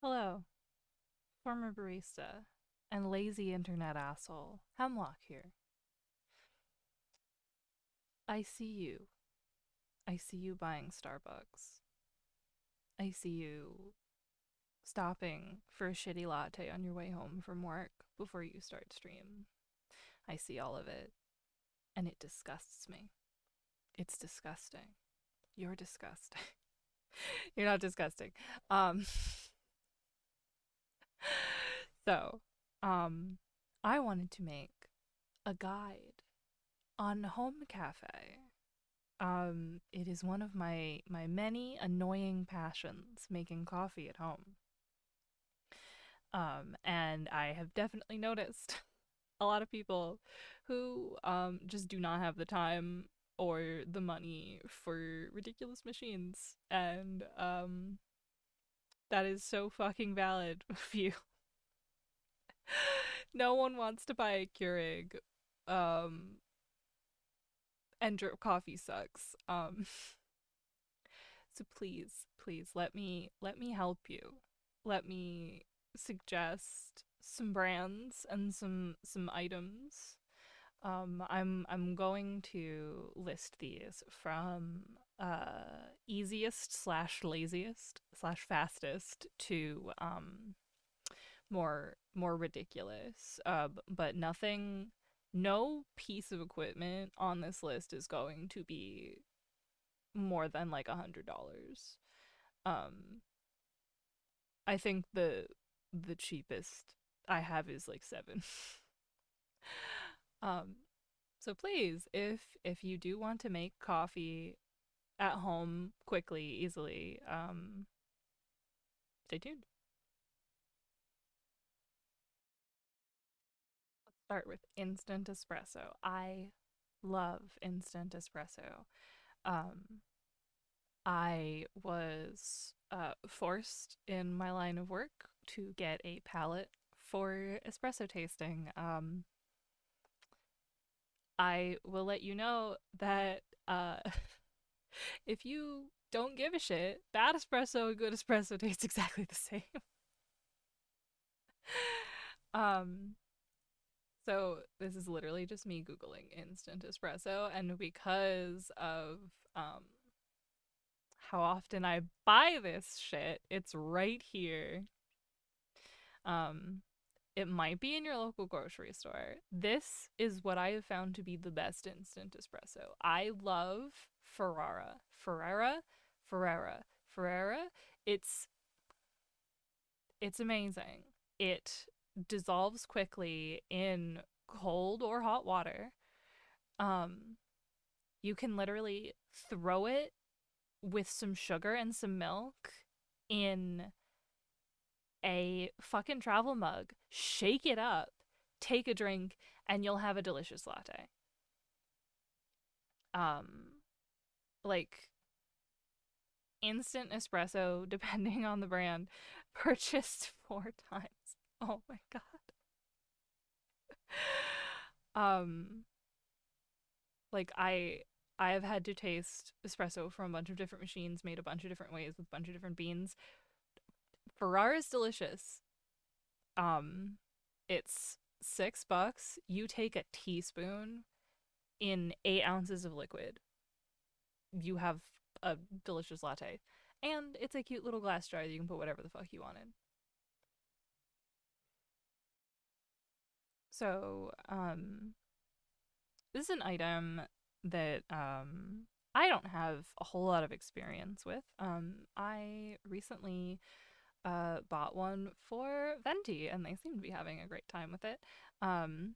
Hello, former barista and lazy internet asshole. Hemlock here. I see you. I see you buying Starbucks. I see you stopping for a shitty latte on your way home from work before you start stream. I see all of it, and it disgusts me. It's disgusting. You're disgusting. You're not disgusting. Um, so, um, I wanted to make a guide on home cafe. It is one of my many annoying passions, making coffee at home. And I have definitely noticed a lot of people who just do not have the time or the money for ridiculous machines, and that is so fucking valid of you. No one wants to buy a Keurig, um, and drip coffee sucks. So please let me help you. Let me suggest some brands and some items. I'm going to list these from easiest slash laziest slash fastest to more ridiculous. But nothing, no piece of equipment on this list is going to be more than like $100. Um, I think the cheapest I have is like seven. um, so please, if you do want to make coffee at home quickly, easily, stay tuned. Let's start with instant espresso. I love instant espresso. Um, I was forced in my line of work to get a palette for espresso tasting. I will let you know that if you don't give a shit, bad espresso and good espresso taste exactly the same. um, so this is literally just me Googling instant espresso, and because of um, how often I buy this shit, it's right here. Um, it might be in your local grocery store. This is what I have found to be the best instant espresso. I love Ferrara. Ferrera. It's it's amazing. It dissolves quickly in cold or hot water. Um, you can literally throw it with some sugar and some milk in a fucking travel mug, shake it up, take a drink, and you'll have a delicious latte. Um, like instant espresso, depending on the brand, purchased 4 times. Oh my god. Um, like I have had to taste espresso from a bunch of different machines, made a bunch of different ways with a bunch of different beans. Ferrara is delicious. Um, it's $6. You take a teaspoon in 8 ounces of liquid. You have a delicious latte. And it's a cute little glass jar that you can put whatever the fuck you want in. So, this is an item that I don't have a whole lot of experience with. I recently bought one for Venti, and they seem to be having a great time with it. Um,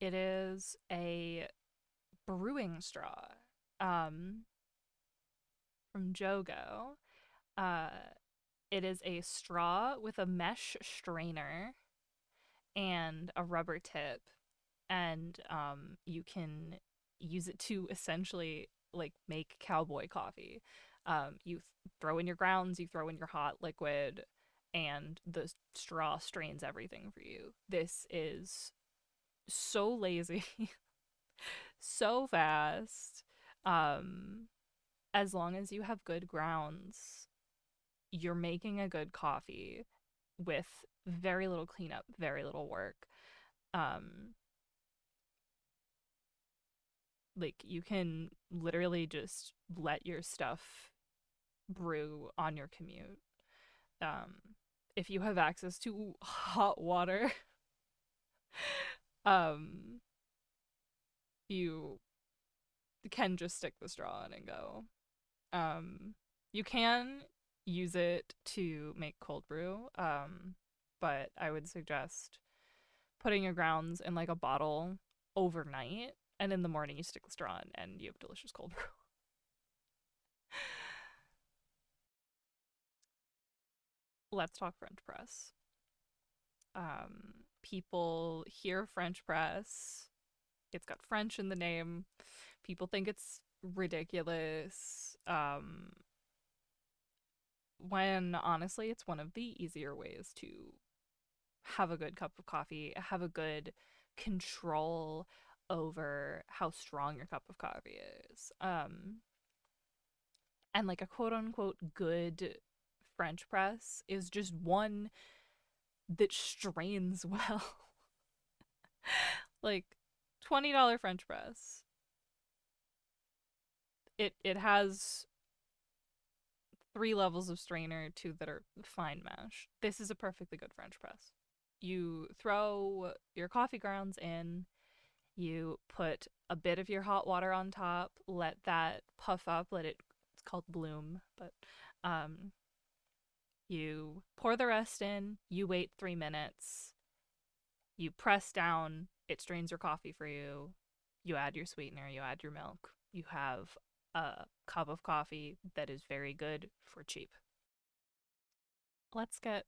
it is a brewing straw um, from JoGo. Uh, it is a straw with a mesh strainer and a rubber tip, and you can use it to essentially like make cowboy coffee. You throw in your grounds, you throw in your hot liquid, and the straw strains everything for you. This is so lazy, so fast. Um, as long as you have good grounds, you're making a good coffee. with very little cleanup, very little work. Um, like you can literally just let your stuff brew on your commute. Um, if you have access to hot water, um, you can just stick the straw in and go. Um, you can use it to make cold brew, but I would suggest putting your grounds in like a bottle overnight, and in the morning you stick the straw in, and you have delicious cold brew. Let's talk French press. People hear French press. It's got French in the name. People think it's ridiculous. When honestly, it's one of the easier ways to have a good cup of coffee, have a good control over how strong your cup of coffee is. And like a quote unquote good French press is just one that strains well. Like $20 French press. It has three levels of strainer, two that are fine mash. This is a perfectly good French press. You throw your coffee grounds in, you put a bit of your hot water on top, let that puff up, let it, it's called bloom, but um, you pour the rest in, you wait 3 minutes, you press down, it strains your coffee for you, you add your sweetener, you add your milk, you have a cup of coffee that is very good for cheap. Let's get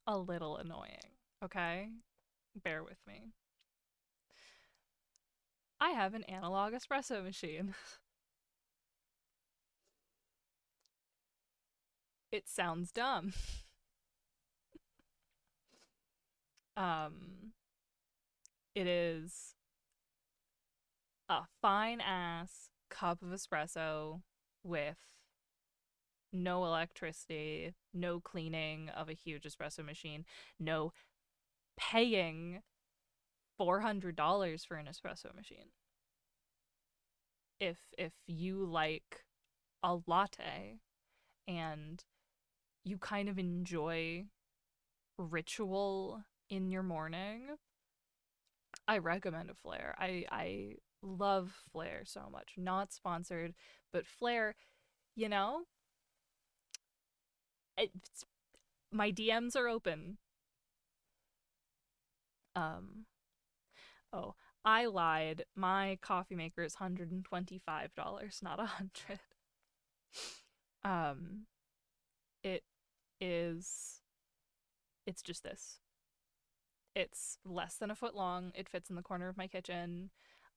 a little annoying, okay? Bear with me. I have an analog espresso machine. It sounds dumb. Um, it is a fine ass cup of espresso with no electricity, no cleaning of a huge espresso machine, no paying $400 for an espresso machine. If you like a latte and you kind of enjoy ritual in your morning, I recommend a Flair. I love Flair so much. Not sponsored, but Flair, you know, it's, my DMs are open. Um, oh, I lied. My coffee maker is $125, not 100. Um, it is it's just this. It's less than a foot long. It fits in the corner of my kitchen.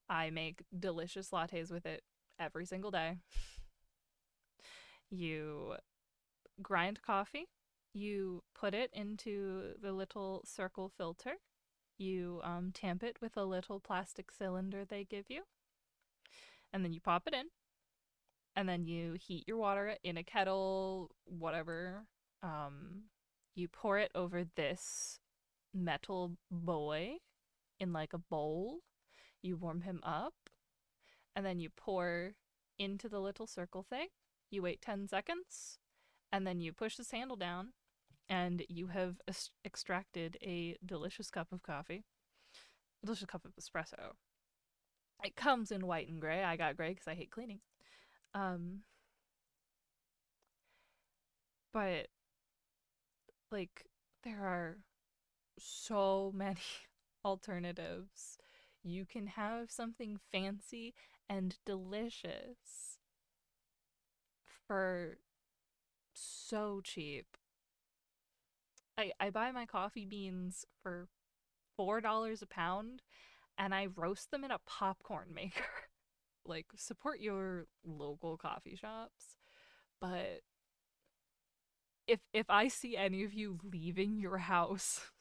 I make delicious lattes with it every single day. You grind coffee, you put it into the little circle filter, you tamp it with a little plastic cylinder they give you, and then you pop it in, and then you heat your water in a kettle, whatever. Um, you pour it over this metal boy in like a bowl. You warm him up, and then you pour into the little circle thing. You wait 10 seconds, and then you push this handle down, and you have extracted a delicious cup of coffee, a delicious cup of espresso. It comes in white and gray. I got gray because I hate cleaning. Um, but like there are so many alternatives. You can have something fancy and delicious for so cheap. I buy my coffee beans for $4 a pound, and I roast them in a popcorn maker. Like, support your local coffee shops. But if I see any of you leaving your house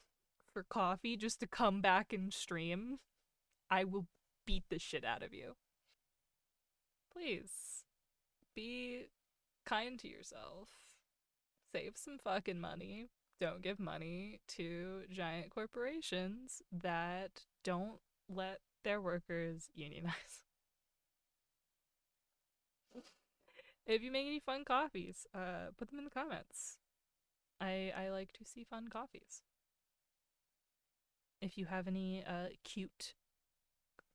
for coffee just to come back and stream, I will beat the shit out of you. Please be kind to yourself. Save some fucking money. don't give money to giant corporations that don't let their workers unionize. If you make any fun coffees, put them in the comments. I like to see fun coffees. If you have any cute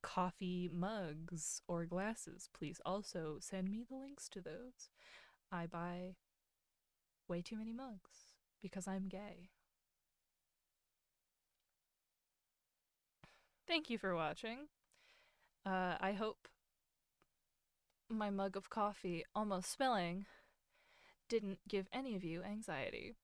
coffee mugs or glasses, please also send me the links to those. I buy way too many mugs because I'm gay. Thank you for watching. I hope my mug of coffee almost spilling didn't give any of you anxiety.